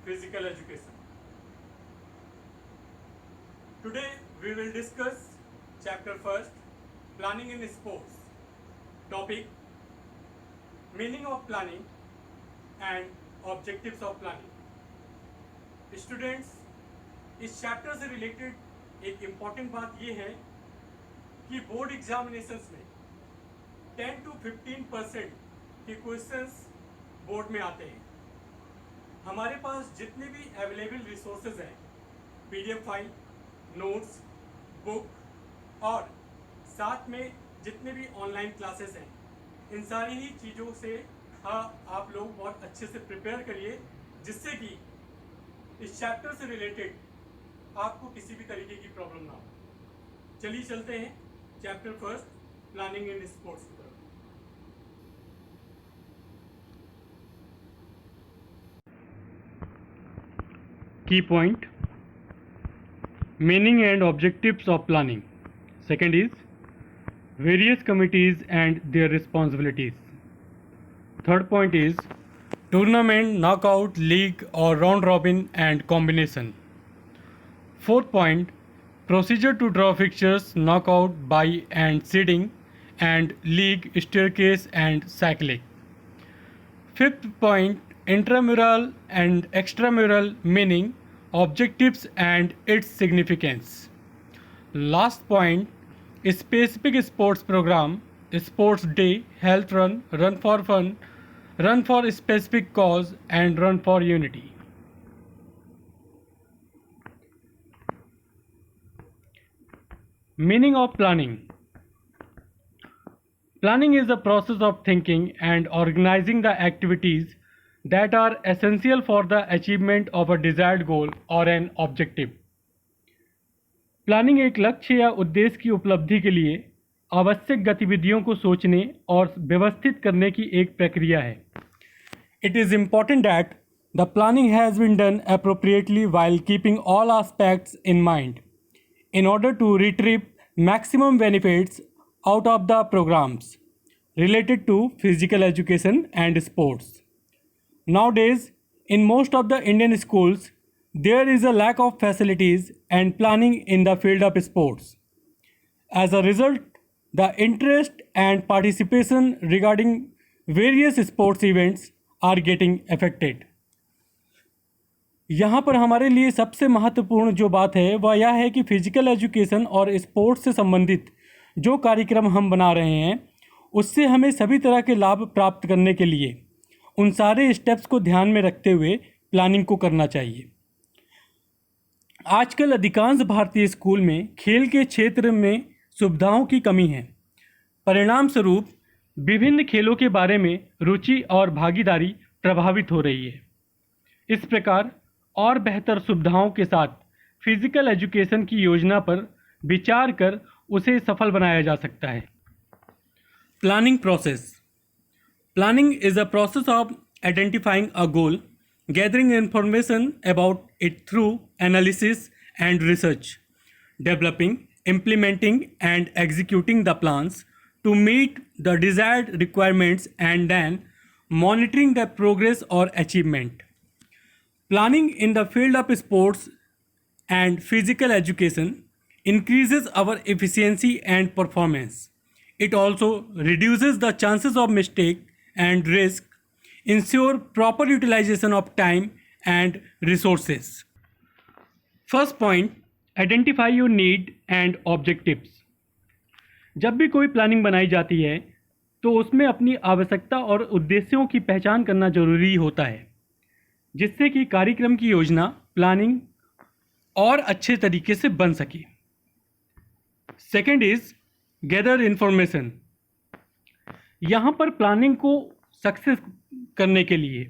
physical education. Today we will discuss chapter first, planning in sports. Topic: meaning of planning and objectives of planning. Students, इस chapter से related एक important बात ये है कि board examinations में 10 to 15% के क्वेश्चंस बोर्ड में आते हैं. हमारे पास जितने भी अवेलेबल रिसोर्सेज हैं, पीडीएफ फाइल, नोट्स, बुक और साथ में जितने भी ऑनलाइन क्लासेस हैं, इन सारी ही चीज़ों से आप लोग बहुत अच्छे से प्रिपेयर करिए, जिससे कि इस चैप्टर से रिलेटेड आपको किसी भी तरीके की प्रॉब्लम ना हो. चलिए चलते हैं chapter first, planning in sports की तरफ. Key point: meaning and objectives of planning. Second is various committees and their responsibilities. Third point is tournament, knockout, league or round robin and combination. Fourth point: procedure to draw fixtures, knockout, bye and seeding, and league, staircase and cycling. Fifth point: intramural and extramural meaning, objectives and its significance. Last point: specific sports program, sports day, health run, run for fun, run for specific cause and run for unity. Meaning of planning. Planning is the process of thinking and organizing the activities that are essential for the achievement of a desired goal or an objective. Planning एक लक्ष्य या उद्देश्य की उपलब्धि के लिए आवश्यक गतिविधियों को सोचने और व्यवस्थित करने की एक प्रक्रिया है. It is important that the planning has been done appropriately while keeping all aspects in mind in order to retrieve maximum benefits out of the programs related to physical education and sports. Nowadays, in most of the Indian schools, there is a lack of facilities and planning in the field of sports. As a result, the interest and participation regarding various sports events are getting affected. यहाँ पर हमारे लिए सबसे महत्वपूर्ण जो बात है वह यह है कि फिजिकल एजुकेशन और स्पोर्ट्स से संबंधित जो कार्यक्रम हम बना रहे हैं, उससे हमें सभी तरह के लाभ प्राप्त करने के लिए उन सारे स्टेप्स को ध्यान में रखते हुए प्लानिंग को करना चाहिए. आजकल अधिकांश भारतीय स्कूल में खेल के क्षेत्र में सुविधाओं की कमी है. परिणाम स्वरूप विभिन्न खेलों के बारे में रुचि और भागीदारी प्रभावित हो रही है. इस प्रकार और बेहतर सुविधाओं के साथ फिजिकल एजुकेशन की योजना पर विचार कर उसे सफल बनाया जा सकता है. Planning process. Planning is a process of identifying a goal, gathering information about it through analysis and research, developing, implementing and executing the plans to meet the desired requirements and then monitoring the progress or achievement. Planning in the field of sports and physical education increases our efficiency and performance. It also reduces the chances of mistake and risk, ensure proper utilization of time and resources. First point: identify your need and objectives. जब भी कोई planning बनाई जाती है तो उसमें अपनी आवश्यकता और उद्देश्यों की पहचान करना जरूरी होता है, जिससे कि कार्यक्रम की योजना, प्लानिंग और अच्छे तरीके से बन सके. Second is gather information. यहाँ पर प्लानिंग को सक्सेस करने के लिए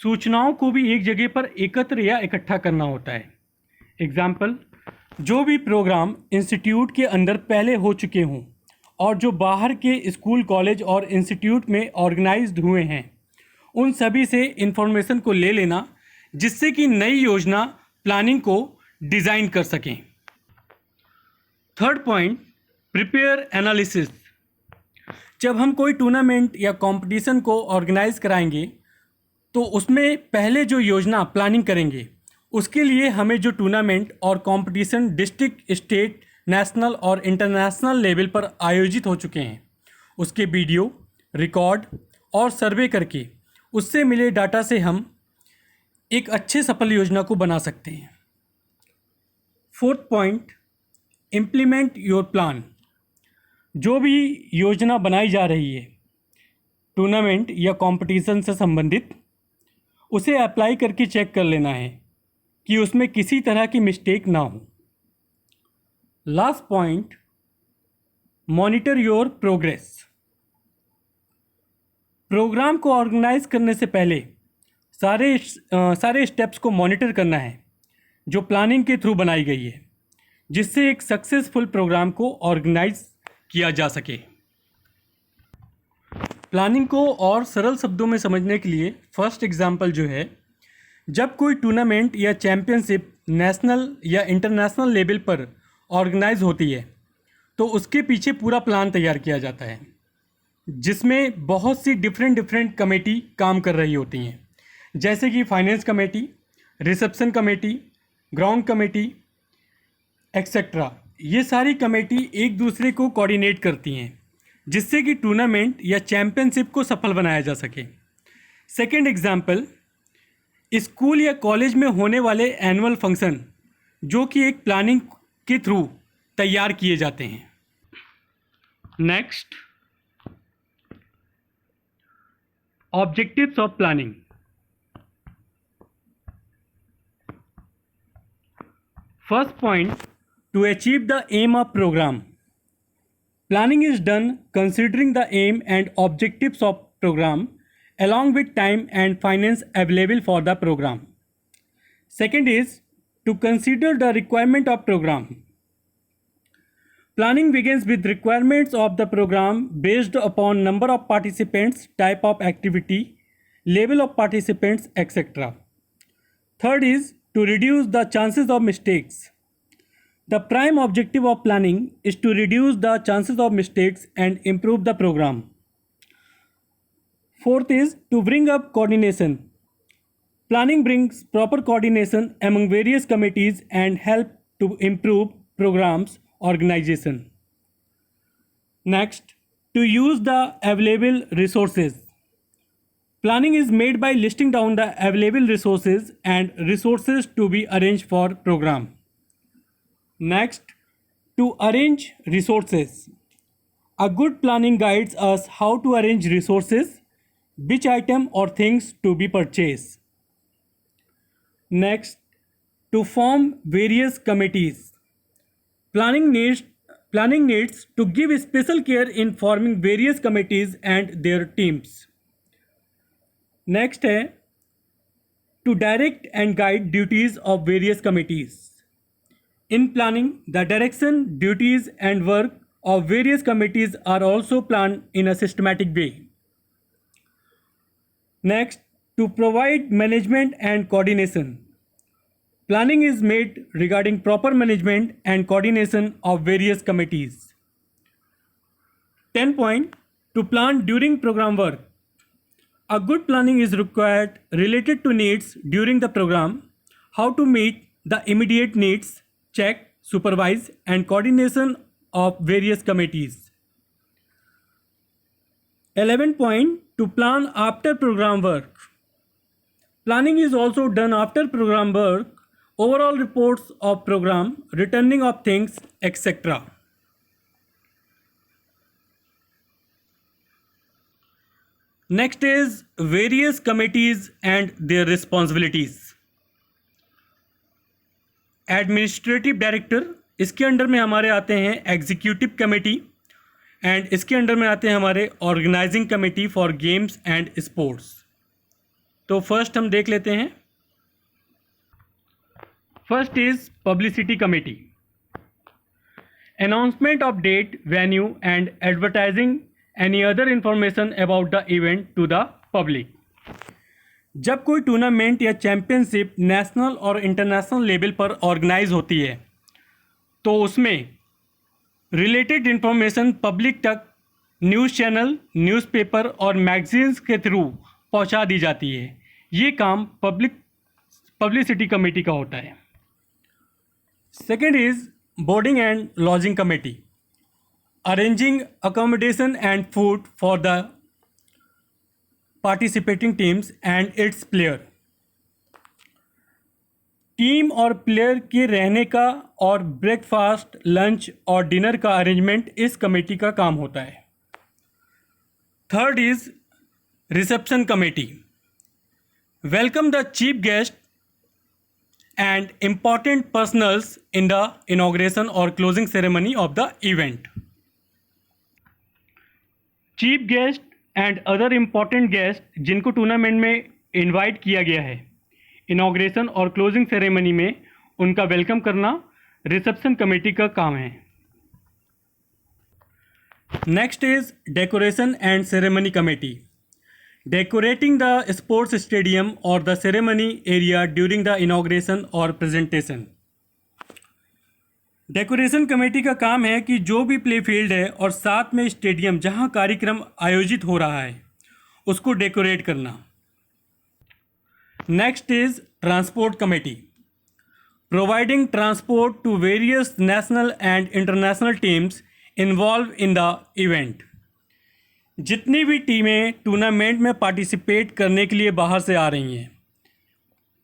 सूचनाओं को भी एक जगह पर एकत्र या इकट्ठा करना होता है. एग्जाम्पल: जो भी प्रोग्राम इंस्टीट्यूट के अंदर पहले हो चुके हों और जो बाहर के स्कूल, कॉलेज और इंस्टीट्यूट में ऑर्गेनाइज्ड हुए हैं, उन सभी से इंफॉर्मेशन को ले लेना, जिससे कि नई योजना, प्लानिंग को डिज़ाइन कर सकें. Third point: prepare analysis. जब हम कोई टूर्नामेंट या कंपटीशन को ऑर्गेनाइज कराएंगे तो उसमें पहले जो योजना प्लानिंग करेंगे उसके लिए हमें जो टूर्नामेंट और कंपटीशन डिस्ट्रिक्ट, स्टेट, नेशनल और इंटरनेशनल लेवल पर आयोजित हो चुके हैं उसके वीडियो रिकॉर्ड और सर्वे करके उससे मिले डाटा से हम एक अच्छे सफल योजना को बना सकते हैं। Fourth point, implement your plan. जो भी योजना बनाई जा रही है टूर्नामेंट या कंपटीशन से संबंधित, उसे अप्लाई करके चेक कर लेना है कि उसमें किसी तरह की मिस्टेक ना हो। Last point, monitor your progress. Programme को ऑर्गेनाइज करने से पहले सारे स्टेप्स को मॉनिटर करना है जो प्लानिंग के थ्रू बनाई गई है, जिससे एक सक्सेसफुल प्रोग्राम को ऑर्गेनाइज किया जा सके। प्लानिंग को और सरल शब्दों में समझने के लिए फर्स्ट एग्जांपल जो है, जब कोई टूर्नामेंट या चैम्पियनशिप नेशनल या इंटरनेशनल लेवल पर ऑर्गेनाइज होती है तो उसके पीछे पूरा प्लान तैयार किया जाता है, जिसमें बहुत सी डिफरेंट कमेटी काम कर रही होती हैं, जैसे कि finance committee, reception committee, ground committee etcetera. ये सारी कमेटी एक दूसरे को कोऑर्डिनेट करती हैं जिससे कि टूर्नामेंट या चैम्पियनशिप को सफल बनाया जा सके। सेकेंड एग्जाम्पल, स्कूल या कॉलेज में होने वाले एनुअल फंक्शन जो कि एक प्लानिंग के थ्रू तैयार किए जाते हैं। Next, objectives of planning. First point, to achieve the aim of program. Planning is done considering the aim and objectives of program along with time and finance available for the program. Second is to consider the requirement of program. Planning begins with requirements of the program based upon number of participants, type of activity, level of participants, etc. Third is to reduce the chances of mistakes. The prime objective of planning is to reduce the chances of mistakes and improve the program. Fourth is to bring up coordination. Planning brings proper coordination among various committees and help to improve programs organization. Next, to use the available resources. Planning is made by listing down the available resources and resources to be arranged for program. Next, to arrange resources. A good planning guides us how to arrange resources, which item or things to be purchased. Next, to form various committees. Planning needs to give special care in forming various committees and their teams. Next है to direct and guide duties of various committees. In planning, the direction, duties and work of various committees are also planned in a systematic way. Next, to provide management and coordination. Planning is made regarding proper management and coordination of various committees. 10 point, to plan during program work. A good planning is required related to needs during the program, how to meet the immediate needs, check, supervise and coordination of various committees. 11 point, to plan after program work. Planning is also done after program work, overall reports of program, returning of things, etc. Next is various committees and their responsibilities. Administrative director, इसके under में हमारे आते हैं executive committee and इसके under में आते हैं हमारे organising committee for games and sports. तो फर्स्ट हम देख लेते हैं। First is publicity committee. Announcement of date, venue and advertising any other information about the event to the public. जब कोई टूर्नामेंट या चैम्पियनशिप नेशनल और इंटरनेशनल लेवल पर ऑर्गेनाइज होती है तो उसमें रिलेटेड इन्फॉर्मेशन पब्लिक तक न्यूज़ चैनल, न्यूज़पेपर और मैगजीन्स के थ्रू पहुंचा दी जाती है। ये काम पब्लिसिटी कमेटी का होता है। Second is boarding and lodging committee, arranging accommodation and food for the participating teams and it's player. Team और प्लेयर के रहने का और ब्रेकफास्ट, लंच और डिनर का अरेंजमेंट इस कमेटी का काम होता है। Third is reception committee, welcome the chief guest and important personals in the inauguration or closing ceremony of the event. Chief guest and other important guest जिनको tournament में invite किया गया है, इनॉग्रेशन और क्लोजिंग सेरेमनी में उनका welcome करना reception committee का काम है। Next is decoration and ceremony committee, decorating the sports stadium or the ceremony area during the inauguration or presentation. Decoration committee का काम है कि जो भी प्ले फील्ड है और साथ में स्टेडियम जहां कार्यक्रम आयोजित हो रहा है उसको डेकोरेट करना। Next is transport committee, providing transport to various national and international teams involve in the event. जितनी भी टीमें टूर्नामेंट में पार्टिसिपेट करने के लिए बाहर से आ रही हैं,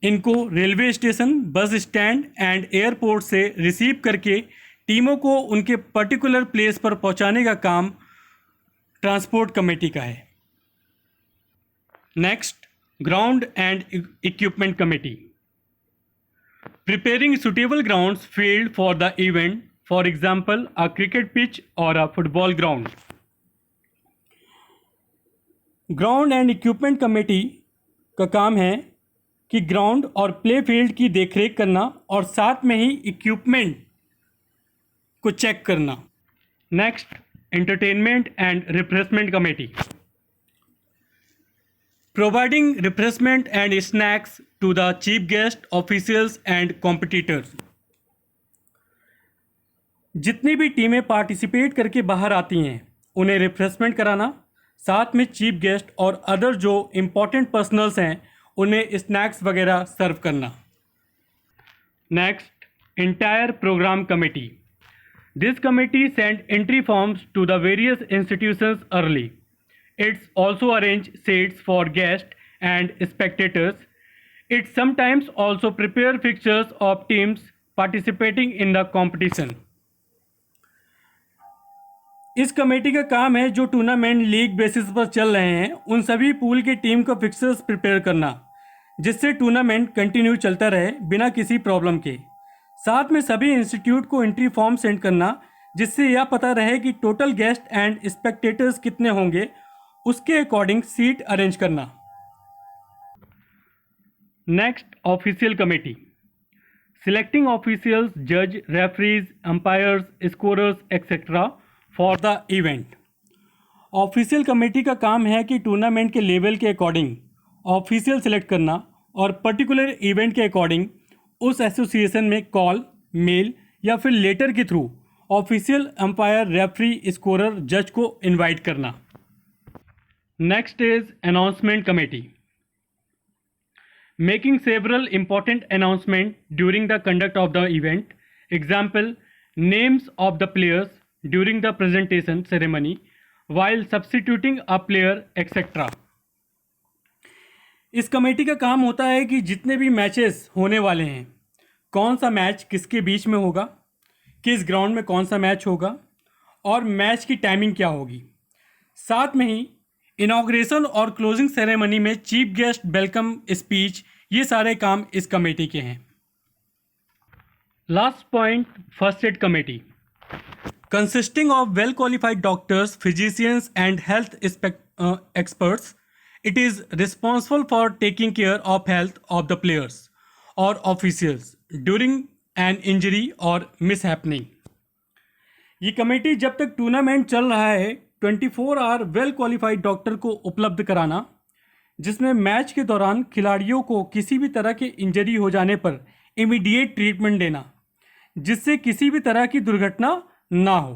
इनको railway station, bus stand and airport से रिसीव करके टीमों को उनके पर्टिकुलर प्लेस पर पहुंचाने का काम ट्रांसपोर्ट कमेटी का है। Next, ground and equipment committee, preparing suitable grounds field for the event, for example a cricket pitch और a football ground. Ground and equipment committee का काम है कि ग्राउंड और प्ले फील्ड की देखरेख करना और साथ में ही इक्विपमेंट को चेक करना। Next, entertainment and refreshment committee, providing refreshment and snacks to the chief guest, officials and competitors. जितनी भी टीमें पार्टिसिपेट करके बाहर आती हैं उन्हें रिफ्रेशमेंट कराना, साथ में चीफ गेस्ट और अदर जो इम्पोर्टेंट पर्सनल्स हैं उन्हें स्नैक्स वगैरह सर्व करना। Next, entire program committee, this committee send entry forms to the various institutions early. It's also arrange seats for guest and spectators. It sometimes also prepare fixtures of teams participating in the competition. इस committee का काम है जो tournament league basis पर चल रहे हैं उन सभी पूल के टीम का फिक्सर्स प्रिपेयर करना, जिससे टूर्नामेंट कंटिन्यू चलता रहे बिना किसी प्रॉब्लम के। साथ में सभी इंस्टीट्यूट को एंट्री फॉर्म सेंड करना, जिससे यह पता रहे कि टोटल गेस्ट एंड स्पेक्टेटर्स कितने होंगे, उसके अकॉर्डिंग सीट अरेंज करना। Next, official committee, selecting officials, जज, referees, umpires, scorers etcetera for the event. Official committee का काम है कि टूर्नामेंट के लेवल के अकॉर्डिंग ऑफिशियल सेलेक्ट करना और पर्टिकुलर इवेंट के अकॉर्डिंग उस एसोसिएशन में कॉल, मेल या फिर लेटर के through official umpire, referee, scorer, जज को इनवाइट करना। Next is announcement committee, making several important announcement during the conduct of the event. Example, names of the players during the presentation ceremony, while substituting a player etc. इस committee का काम होता है कि जितने भी मैचेस होने वाले हैं, कौन सा मैच किसके बीच में होगा, किस ग्राउंड में कौन सा मैच होगा और मैच की टाइमिंग क्या होगी। साथ में ही इनॉग्रेशन और क्लोजिंग सेरेमनी में चीफ गेस्ट वेलकम स्पीच, ये सारे काम इस कमेटी के हैं। Last point, first aid committee, consisting of well-qualified doctors, physicians and health experts. It is responsible for taking care of health of the players or officials during an injury or mishappening. ये committee जब तक tournament चल रहा है 24 our well qualified doctor को उपलब्ध कराना, जिसमें मैच के दौरान खिलाड़ियों को किसी भी तरह के इंजरी हो जाने पर इमीडिएट ट्रीटमेंट देना, जिससे किसी भी तरह की दुर्घटना ना हो।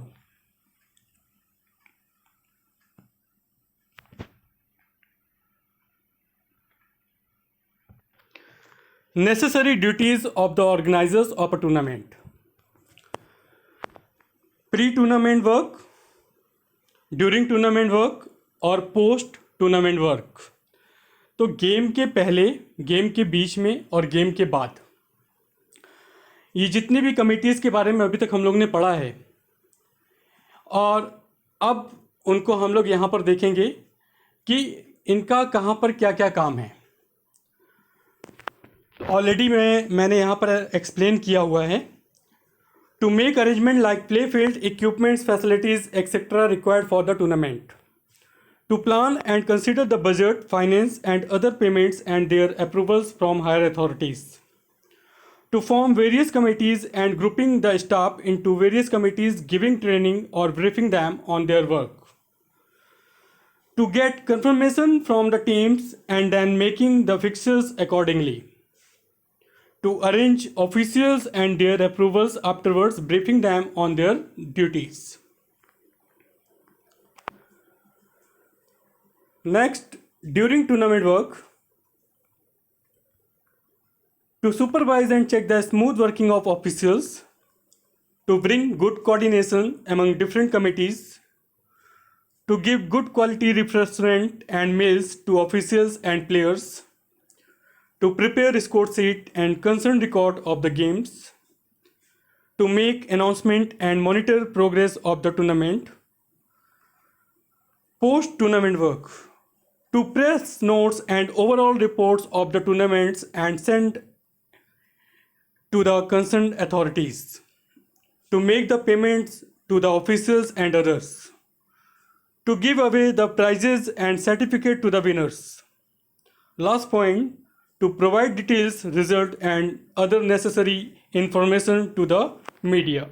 Necessary duties of the organizers of a tournament. Pre-tournament work, during tournament work और पोस्ट टूर्नामेंट वर्क. तो गेम के पहले, गेम के बीच में और गेम के बाद, ये जितनी भी कमिटीज़ के बारे में अभी तक हम लोग ने पढ़ा है, और अब उनको हम लोग यहाँ पर देखेंगे कि इनका कहाँ पर क्या क्या काम है. ऑलरेडी मैंने यहाँ पर एक्सप्लेन किया हुआ है. To make arrangement like play field, equipments, facilities, etc. required for the tournament. To plan and consider the budget, finance and other payments and their approvals from higher authorities. To form various committees and grouping the staff into various committees, giving training or briefing them on their work. To get confirmation from the teams and then making the fixtures accordingly. To arrange officials and their approvals afterwards, briefing them on their duties. Next, during tournament work, to supervise and check the smooth working of officials, to bring good coordination among different committees, to give good quality refreshment and meals to officials and players, to prepare score sheet and concern record of the games, to make announcement and monitor progress of the tournament. Post tournament work, to press notes and overall reports of the tournaments and send to the concerned authorities, to make the payments to the officials and others, to give away the prizes and certificate to the winners. Last point, to provide details, result and other necessary information to the media.